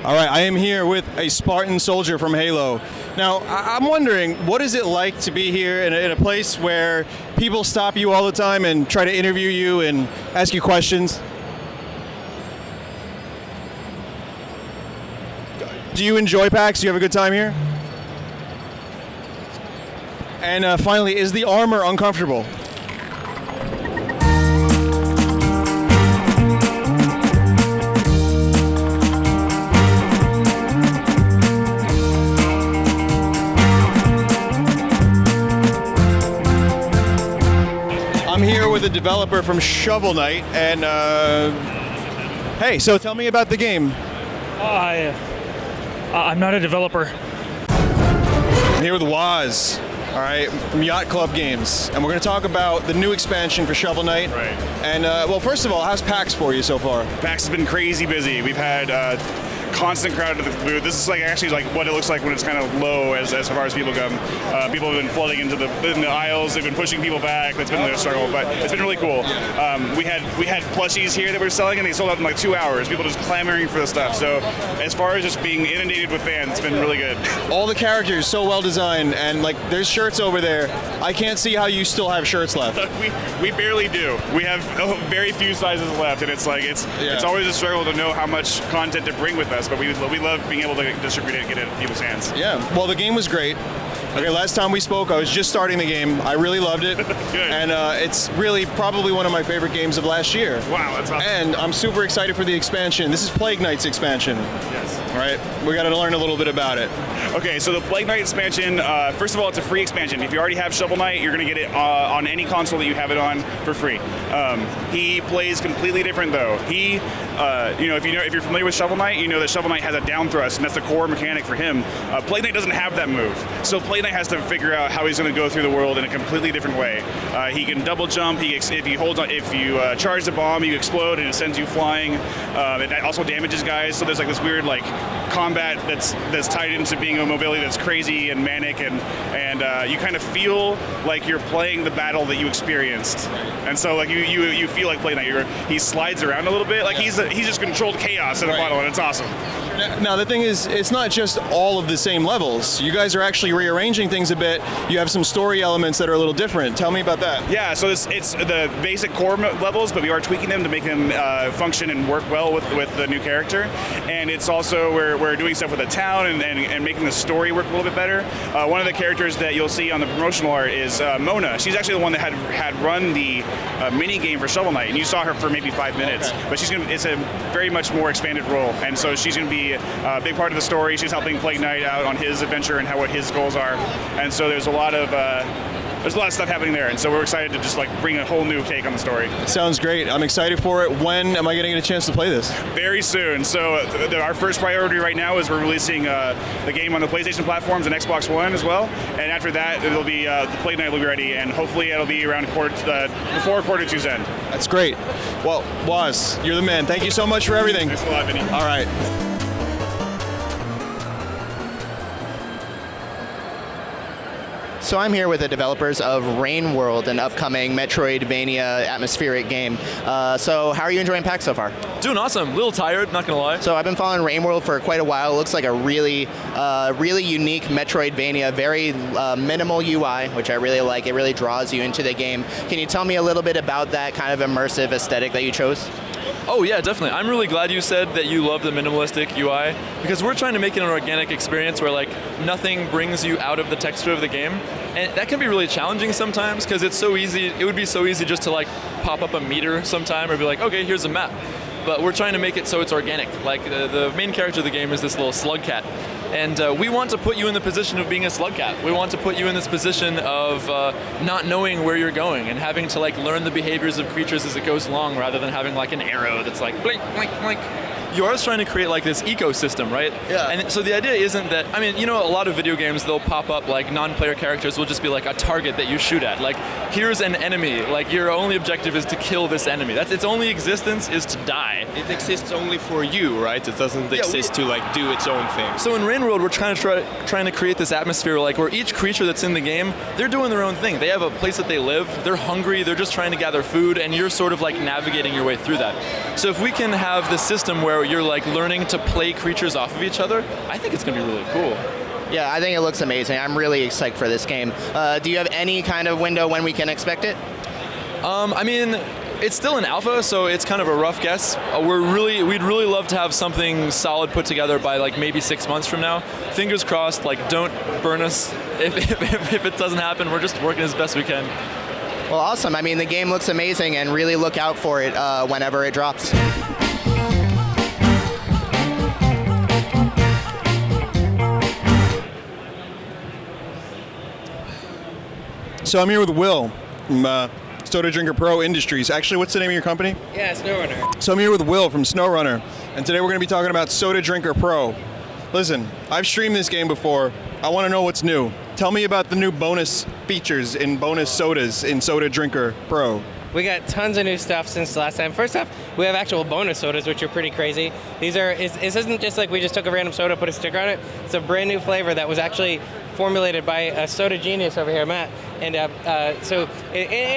All right, I am here with a Spartan soldier from Halo. Now, I'm wondering, what is it like to be here in a place where people stop you all the time and try to interview you and ask you questions? Do you enjoy PAX? Do you have a good time here? And finally, is the armor uncomfortable? I'm here with a developer from Shovel Knight, and hey, so tell me about the game. I'm not a developer. I'm here with Waz, all right, from Yacht Club Games, and we're going to talk about the new expansion for Shovel Knight. Right. And well, first of all, how's PAX for you so far? PAX has been crazy busy. We've had constant crowd at the booth. This is like actually like what it looks like when it's kind of low as far as people come. People have been flooding into the aisles. They've been pushing people back. That's been the struggle, but it's been really cool. We had plushies here that we were selling, and they sold out in like 2 hours. People just clamoring for the stuff. So as far as just being inundated with fans, it's been really good. All the characters so well designed, and like there's shirts over there. I can't see how you still have shirts left. We barely do. We have very few sizes left, and it's like it's always a struggle to know how much content to bring with us. But we love being able to distribute it and get it in people's hands. Yeah, well, the game was great. Okay, last time we spoke, I was just starting the game. I really loved it. Good. And it's really probably one of my favorite games of last year. Wow, that's awesome. And I'm super excited for the expansion. This is Plague Knight's expansion. Yes. Right? We got to learn a little bit about it. Okay, so the Plague Knight expansion, first of all, it's a free expansion. If you already have Shovel Knight, you're going to get it on any console that you have it on for free. He plays completely different, though. He, if you're familiar with Shovel Knight, you know that Shovel Knight has a down thrust, and that's the core mechanic for him. Plague Knight doesn't have that move, so Plague Knight has to figure out how he's going to go through the world in a completely different way. He can double jump. If you charge the bomb, you explode, and it sends you flying. It also damages guys. So there's like this weird like combat that's tied into being a mobility that's crazy and manic, and you kind of feel like you're playing the battle that you experienced, and so like you feel like Plague Knight. He slides around a little bit, like he's just controlled chaos in a bottle, and it's awesome. Now the thing is, it's not just all of the same levels. You guys are actually rearranging things a bit. You have some story elements that are a little different. Tell me about that. Yeah, so it's the basic core levels, but we are tweaking them to make them function and work well with the new character. And it's also we're doing stuff with the town and making the story work a little bit better. One of the characters that you'll see on the promotional art is Mona. She's actually the one that had run the mini game for Shovel Knight, and you saw her for maybe 5 minutes. Okay. But it's a very much more expanded role, and so she's going to be a big part of the story. She's helping Plague Knight out on his adventure and what his goals are, and so there's a lot of stuff happening there, and so we're excited to just like bring a whole new take on the story. Sounds great. I'm excited for it. When am I going to get a chance to play this? Very soon. So our first priority right now is we're releasing the game on the PlayStation platforms and Xbox One as well, and after that it'll be the Plague Knight will be ready, and hopefully it'll be around before Q2's end. That's great. Well, Waz, you're the man. Thank you so much for everything. Thanks a lot, Vinny. All right. So I'm here with the developers of Rain World, an upcoming Metroidvania atmospheric game. So how are you enjoying PAX so far? Doing awesome. A little tired, not gonna lie. So I've been following Rain World for quite a while. It looks like a really unique Metroidvania, very minimal UI, which I really like. It really draws you into the game. Can you tell me a little bit about that kind of immersive aesthetic that you chose? Oh yeah, definitely. I'm really glad you said that you love the minimalistic UI, because we're trying to make it an organic experience where like nothing brings you out of the texture of the game. And that can be really challenging sometimes, because it's so easy. It would be so easy just to like pop up a meter sometime or be like, okay, here's a map. But we're trying to make it so it's organic. Like the main character of the game is this little slug cat. And we want to put you in the position of being a slugcat. We want to put you in this position of not knowing where you're going and having to like learn the behaviors of creatures as it goes along, rather than having like an arrow that's like blink, blink, blink. You are trying to create like this ecosystem, right? Yeah. And so the idea isn't that, I mean, you know, a lot of video games, they'll pop up like non-player characters will just be like a target that you shoot at. Like, here's an enemy. Like, your only objective is to kill this enemy. That's its only existence is to die. It exists only for you, right? It doesn't exist to like do its own thing. So in Rain World, we're trying to create this atmosphere like where each creature that's in the game, they're doing their own thing. They have a place that they live. They're hungry. They're just trying to gather food, and you're sort of like navigating your way through that. So if we can have this system where you're like learning to play creatures off of each other, I think it's going to be really cool. Yeah, I think it looks amazing. I'm really psyched for this game. Do you have any kind of window when we can expect it? I mean, it's still in alpha, so it's kind of a rough guess. We'd really love to have something solid put together by like maybe 6 months from now. Fingers crossed. Like, don't burn us if it doesn't happen. We're just working as best we can. Well, awesome. I mean, the game looks amazing, and really look out for it whenever it drops. So I'm here with Will from Soda Drinker Pro Industries. Actually, what's the name of your company? Yeah, SnowRunner. So I'm here with Will from SnowRunner, and today we're going to be talking about Soda Drinker Pro. Listen, I've streamed this game before. I want to know what's new. Tell me about the new bonus features and bonus sodas in Soda Drinker Pro. We got tons of new stuff since the last time. First off, we have actual bonus sodas, which are pretty crazy. This isn't just like we just took a random soda, put a sticker on it. It's a brand new flavor that was actually formulated by a soda genius over here, Matt. And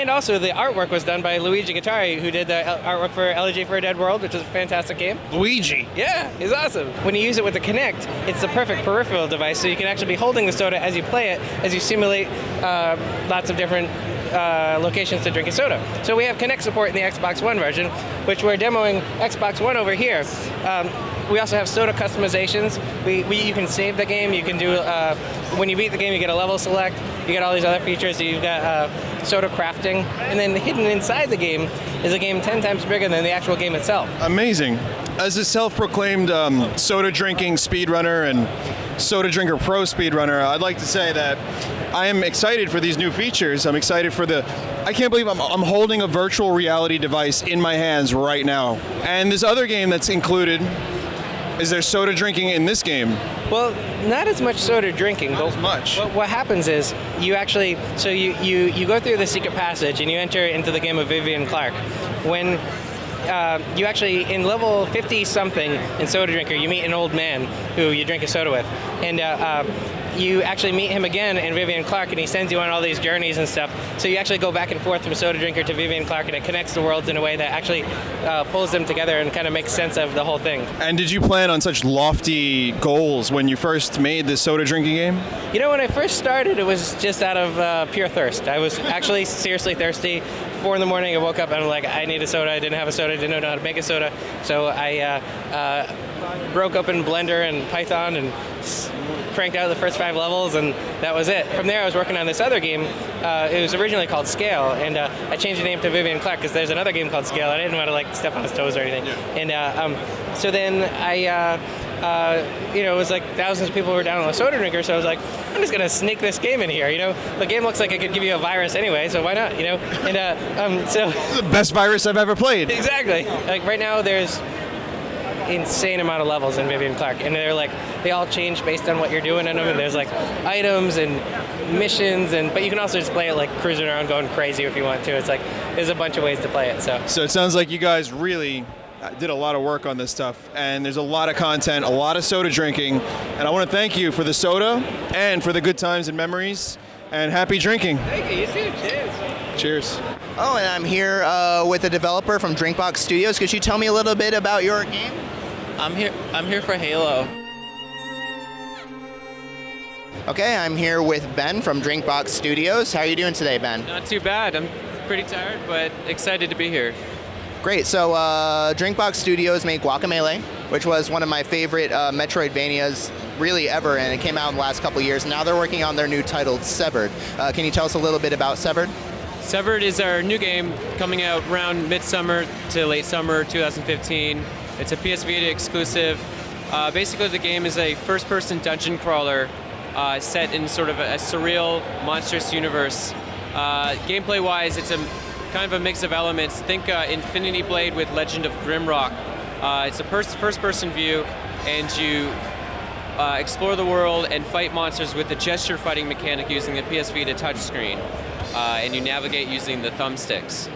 also the artwork was done by Luigi Guittari, who did the artwork for Elegy for a Dead World, which is a fantastic game. Luigi. Yeah, he's awesome. When you use it with the Kinect, it's the perfect peripheral device, so you can actually be holding the soda as you play it, as you simulate lots of different locations to drink a soda. So we have Kinect support in the Xbox One version, which we're demoing Xbox One over here. We also have soda customizations. You can save the game. You can do, when you beat the game, you get a level select. You get all these other features. You've got soda crafting. And then hidden inside the game is a game 10 times bigger than the actual game itself. Amazing. As a self-proclaimed soda drinking speedrunner and Soda Drinker Pro speedrunner, I'd like to say that I am excited for these new features. I'm excited for I can't believe I'm holding a virtual reality device in my hands right now. And this other game that's included, is there soda drinking in this game? Well, not as much soda drinking. Not as much. What happens is you actually, so you go through the secret passage and you enter into the game of Vivian Clark. When you actually, in level 50-something in Soda Drinker, you meet an old man who you drink a soda with. And you actually meet him again in Vivian Clark, and he sends you on all these journeys and stuff. So you actually go back and forth from Soda Drinker to Vivian Clark, and it connects the worlds in a way that actually pulls them together and kind of makes sense of the whole thing. And did you plan on such lofty goals when you first made this soda drinking game? You know, when I first started, it was just out of pure thirst. I was actually seriously thirsty. 4 in the morning, I woke up and I'm like, I need a soda. I didn't have a soda. I didn't know how to make a soda. So I broke open Blender and Python and cranked out the first 5 levels, and that was it. From there, I was working on this other game. It was originally called Scale, and I changed the name to Vivian Clark because there's another game called Scale. I didn't want to like step on his toes or anything. Yeah. And so then it was like thousands of people were down on the Soda Drinker, so I was like, I'm just gonna sneak this game in here. The game looks like it could give you a virus anyway, so why not? And so This is the best virus I've ever played. exactly. Like right now, there's insane amount of levels in Vivian Clark, and they all change based on what you're doing in them, and there's like items and missions, but you can also just play it like cruising around going crazy if you want to. It's like there's a bunch of ways to play it. So it sounds like you guys really did a lot of work on this stuff, and there's a lot of content, a lot of soda drinking, and I want to thank you for the soda and for the good times and memories, and happy drinking. Thank you. You too. Cheers. Cheers. Oh, and I'm here with a developer from Drinkbox Studios. Could you tell me a little bit about your game? I'm here for Halo. Okay, I'm here with Ben from Drinkbox Studios. How are you doing today, Ben? Not too bad. I'm pretty tired, but excited to be here. Great. So Drinkbox Studios made Guacamelee, which was one of my favorite Metroidvanias really ever, and it came out in the last couple of years. Now they're working on their new title, Severed. Can you tell us a little bit about Severed? Severed is our new game coming out around midsummer to late summer 2015. It's a PS Vita exclusive. Basically, the game is a first-person dungeon crawler set in sort of a surreal, monstrous universe. Gameplay-wise, it's a kind of a mix of elements. Think Infinity Blade with Legend of Grimrock. It's a first-person view, and you explore the world and fight monsters with the gesture fighting mechanic using the PS Vita touchscreen, and you navigate using the thumbsticks.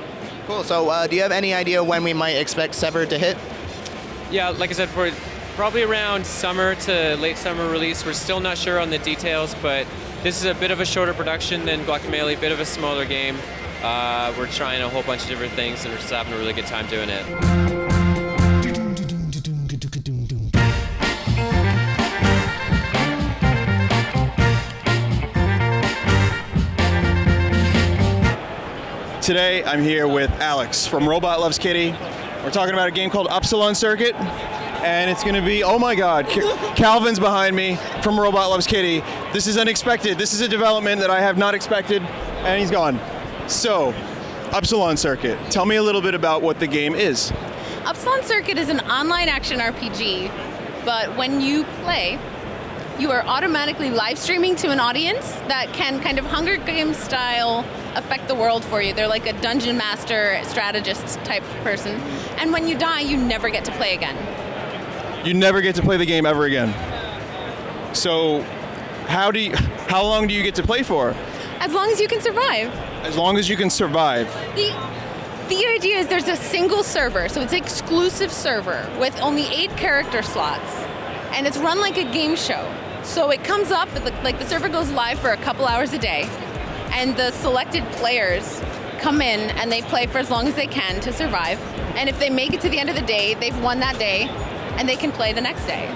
Cool. So, do you have any idea when we might expect Severed to hit? Yeah, like I said, for probably around summer to late summer release. We're still not sure on the details, but this is a bit of a shorter production than Guacamelee, a bit of a smaller game. We're trying a whole bunch of different things, and we're just having a really good time doing it. Today, I'm here with Alex from Robot Loves Kitty. We're talking about a game called Epsilon Circuit, and it's going to be, oh my god, Calvin's behind me from Robot Loves Kitty. This is unexpected. This is a development that I have not expected, and he's gone. So, Epsilon Circuit, tell me a little bit about what the game is. Epsilon Circuit is an online action RPG, but when you play, you are automatically live streaming to an audience that can kind of Hunger Games style affect the world for you. They're like a dungeon master, strategist type person. And when you die, you never get to play again. You never get to play the game ever again. So, how long do you get to play for? As long as you can survive. As long as you can survive. The idea is there's a single server, so it's an exclusive server with only 8 character slots, and it's run like a game show. So it comes up, like the server goes live for a couple hours a day, and the selected players come in and they play for as long as they can to survive. And if they make it to the end of the day, they've won that day, and they can play the next day.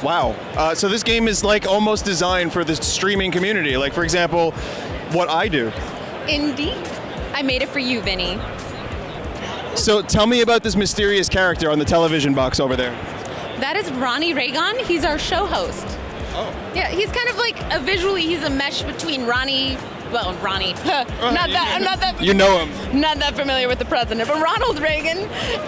Wow. So this game is like almost designed for the streaming community. Like, for example, what I do. Indeed. I made it for you, Vinny. So tell me about this mysterious character on the television box over there. That is Ronnie Reagan. He's our show host. Oh. Yeah, he's kind of like he's a mesh between Ronnie. Not that You know him. Not that familiar with the president, but Ronald Reagan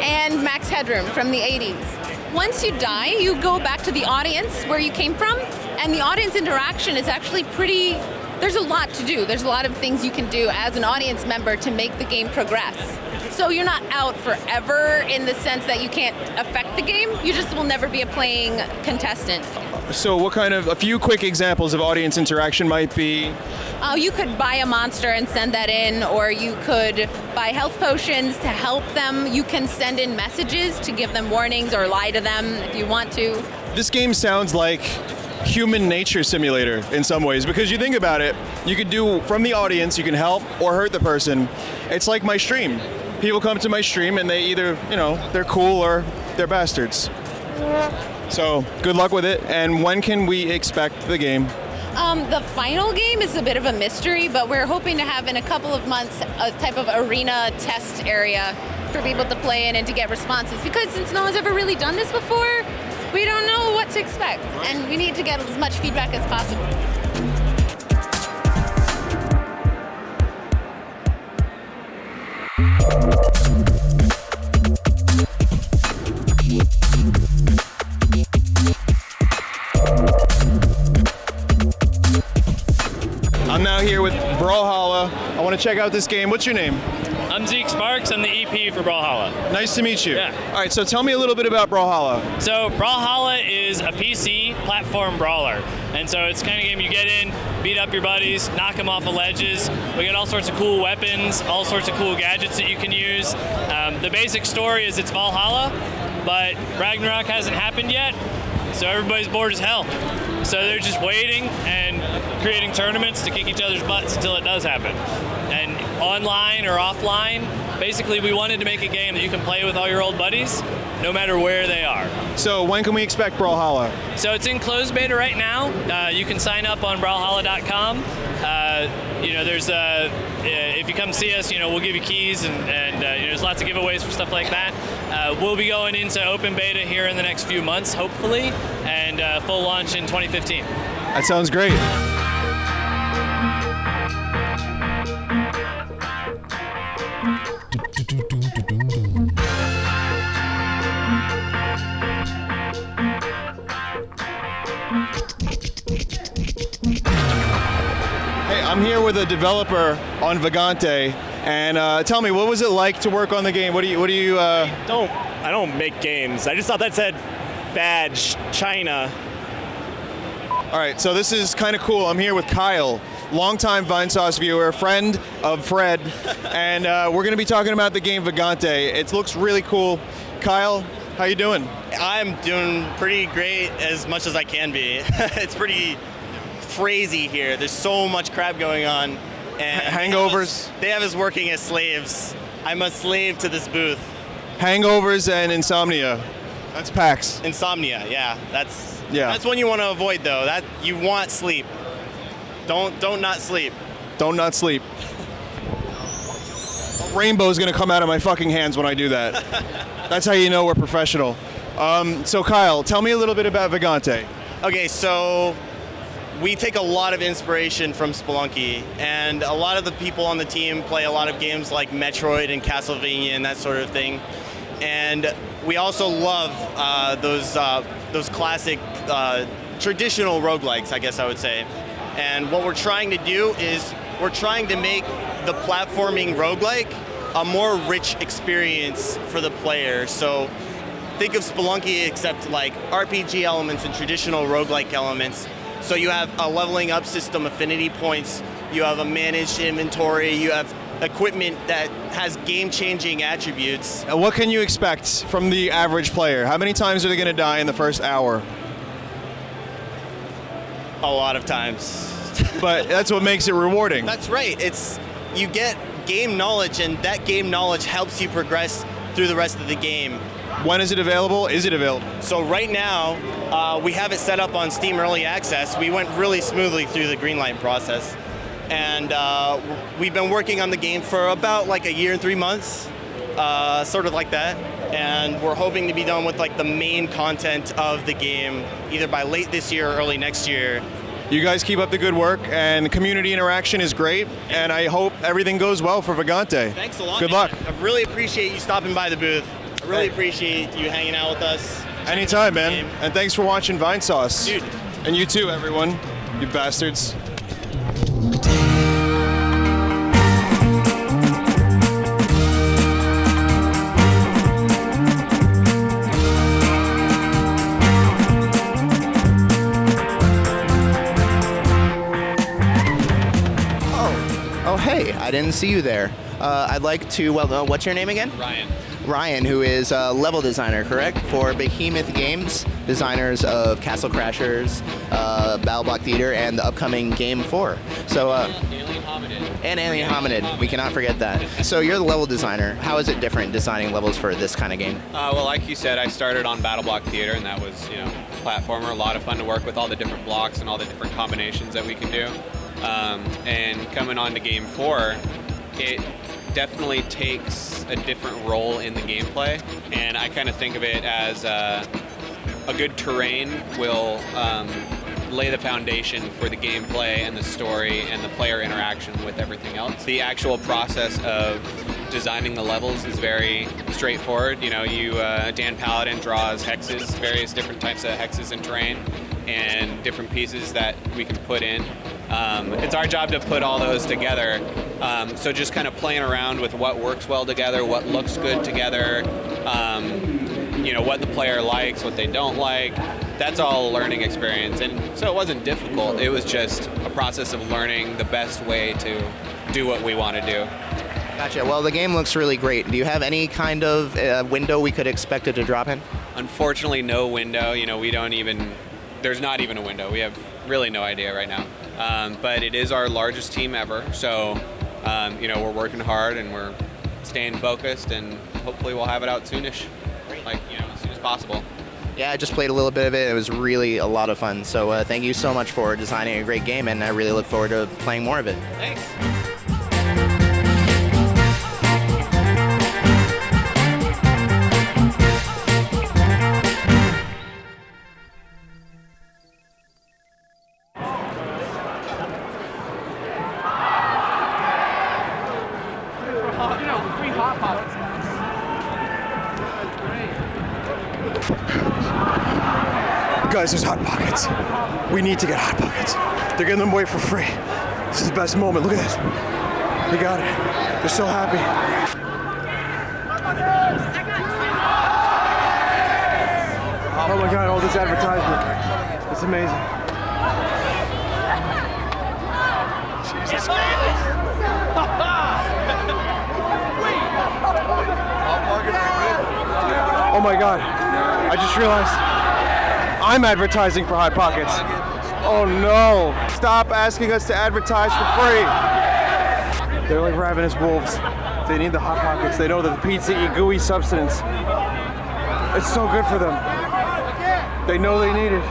and Max Headroom from the 80s. Once you die, you go back to the audience where you came from, and the audience interaction is actually pretty. There's a lot to do. There's a lot of things you can do as an audience member to make the game progress. So you're not out forever in the sense that you can't affect the game. You just will never be a playing contestant. So what kind of, a few quick examples of audience interaction might be? You could buy a monster and send that in, or you could buy health potions to help them. You can send in messages to give them warnings or lie to them if you want to. This game sounds like human nature simulator in some ways, because you think about it, you could do from the audience, you can help or hurt the person. It's like my stream. People come to my stream and they either, they're cool or they're bastards. So good luck with it. And when can we expect the game? The final game is a bit of a mystery, but we're hoping to have in a couple of months a type of arena test area for people to play in and to get responses. Because since no one's ever really done this before, we don't know what to expect, and we need to get as much feedback as possible. I'm now here with Brawlhalla. I want to check out this game. What's your name? I'm Zeke Sparks. I'm the EP for Brawlhalla. Nice to meet you. Yeah. All right, so tell me a little bit about Brawlhalla. So Brawlhalla is a PC platform brawler. And so it's the kind of game you get in, beat up your buddies, knock them off of ledges. We got all sorts of cool weapons, all sorts of cool gadgets that you can use. The basic story is it's Valhalla, but Ragnarok hasn't happened yet, so everybody's bored as hell. So they're just waiting and creating tournaments to kick each other's butts until it does happen. And online or offline, basically we wanted to make a game that you can play with all your old buddies, no matter where they are. So when can we expect Brawlhalla? So it's in closed beta right now. You can sign up on brawlhalla.com. There's if you come see us, we'll give you keys and there's lots of giveaways for stuff like that. We'll be going into open beta here in the next few months, hopefully, and full launch in 2015. That sounds great. I'm here with a developer on Vacante, and tell me, what was it like to work on the game? What do you? I don't make games. I just thought that said Vag China. All right, so this is kind of cool. I'm here with Kyle, longtime Vinesauce viewer, friend of Fred, and we're going to be talking about the game Vacante. It looks really cool. Kyle, how you doing? I'm doing pretty great, as much as I can be. It's pretty crazy here. There's so much crap going on. And Hangovers? They have us working as slaves. I'm a slave to this booth. Hangovers and insomnia. That's PAX. Insomnia, yeah. That's one you want to avoid, though. That you want sleep. Don't not sleep. Don't not sleep. A rainbow's gonna come out of my fucking hands when I do that. That's how you know we're professional. So Kyle, tell me a little bit about Vacante. Okay, so we take a lot of inspiration from Spelunky, and a lot of the people on the team play a lot of games like Metroid and Castlevania and that sort of thing. And we also love those classic traditional roguelikes, I guess I would say. And what we're trying to do is we're trying to make the platforming roguelike a more rich experience for the player. So think of Spelunky except like RPG elements and traditional roguelike elements. So you have a leveling up system, affinity points, you have a managed inventory, you have equipment that has game-changing attributes. What can you expect from the average player? How many times are they going to die in the first hour? A lot of times. But that's what makes it rewarding. That's right. You get game knowledge, and that game knowledge helps you progress through the rest of the game. When is it available? Is it available? So right now, we have it set up on Steam Early Access. We went really smoothly through the greenlight process. And we've been working on the game for about like a year and 3 months, sort of like that. And we're hoping to be done with like the main content of the game either by late this year or early next year. You guys keep up the good work, and community interaction is great, and I hope everything goes well for Vacante. Thanks a lot. Good luck. I really appreciate you stopping by the booth. I really appreciate you hanging out with us. Anytime, man. And thanks for watching Vinesauce. Dude. And you too, everyone. You bastards. Hey, I didn't see you there. I'd like to, what's your name again? Ryan. Ryan, who is a level designer, correct? For Behemoth Games, designers of Castle Crashers, BattleBlock Theater, and the upcoming Game 4. So, Alien Hominid. And Alien Hominid, we cannot forget that. So you're the level designer. How is it different designing levels for this kind of game? Well, like you said, I started on BattleBlock Theater, and that was, platformer, a lot of fun to work with all the different blocks and all the different combinations that we can do. And coming on to Game 4, it definitely takes a different role in the gameplay, and I kind of think of it as a good terrain will lay the foundation for the gameplay and the story and the player interaction with everything else. The actual process of designing the levels is very straightforward. Dan Paladin draws hexes, various different types of hexes and terrain, and different pieces that we can put in. It's our job to put all those together. So just kind of playing around with what works well together, what looks good together, what the player likes, what they don't like. That's all a learning experience. And so it wasn't difficult. It was just a process of learning the best way to do what we want to do. Gotcha. Well, the game looks really great. Do you have any kind of window we could expect it to drop in? Unfortunately, no window. There's not even a window. We have really no idea right now. But it is our largest team ever. So, we're working hard and we're staying focused, and hopefully we'll have it out soonish, as soon as possible. Yeah, I just played a little bit of it. It was really a lot of fun. So thank you so much for designing a great game, and I really look forward to playing more of it. Thanks. Guys, there's Hot Pockets. We need to get Hot Pockets. They're giving them away for free. This is the best moment. Look at this. They got it. They're so happy. Oh my God, all this advertisement. It's amazing. Jesus Christ. Oh my God, I just realized I'm advertising for Hot Pockets. Oh no, stop asking us to advertise for free. They're like ravenous wolves. They need the Hot Pockets. They know that the pizza eat gooey substance. It's so good for them. They know they need it.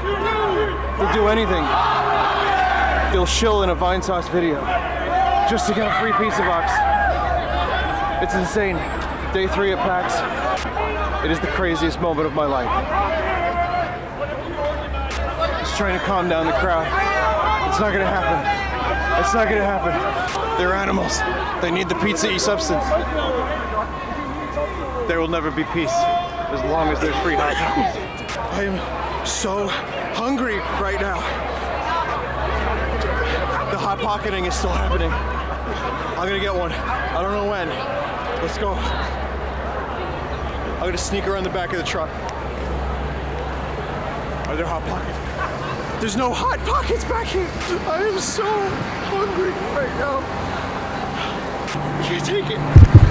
They'll do anything. They'll shill in a Vinesauce video just to get a free pizza box. It's insane. Day 3 at PAX. It is the craziest moment of my life. Just trying to calm down the crowd. It's not gonna happen. It's not gonna happen. They're animals. They need the pizza-y substance. There will never be peace as long as there's free Hot Pockets. I am so hungry right now. The hot pocketing is still happening. I'm gonna get one. I don't know when. Let's go. I'm gonna sneak around the back of the truck. Are there Hot Pockets? There's no Hot Pockets back here. I am so hungry right now. I can't take it.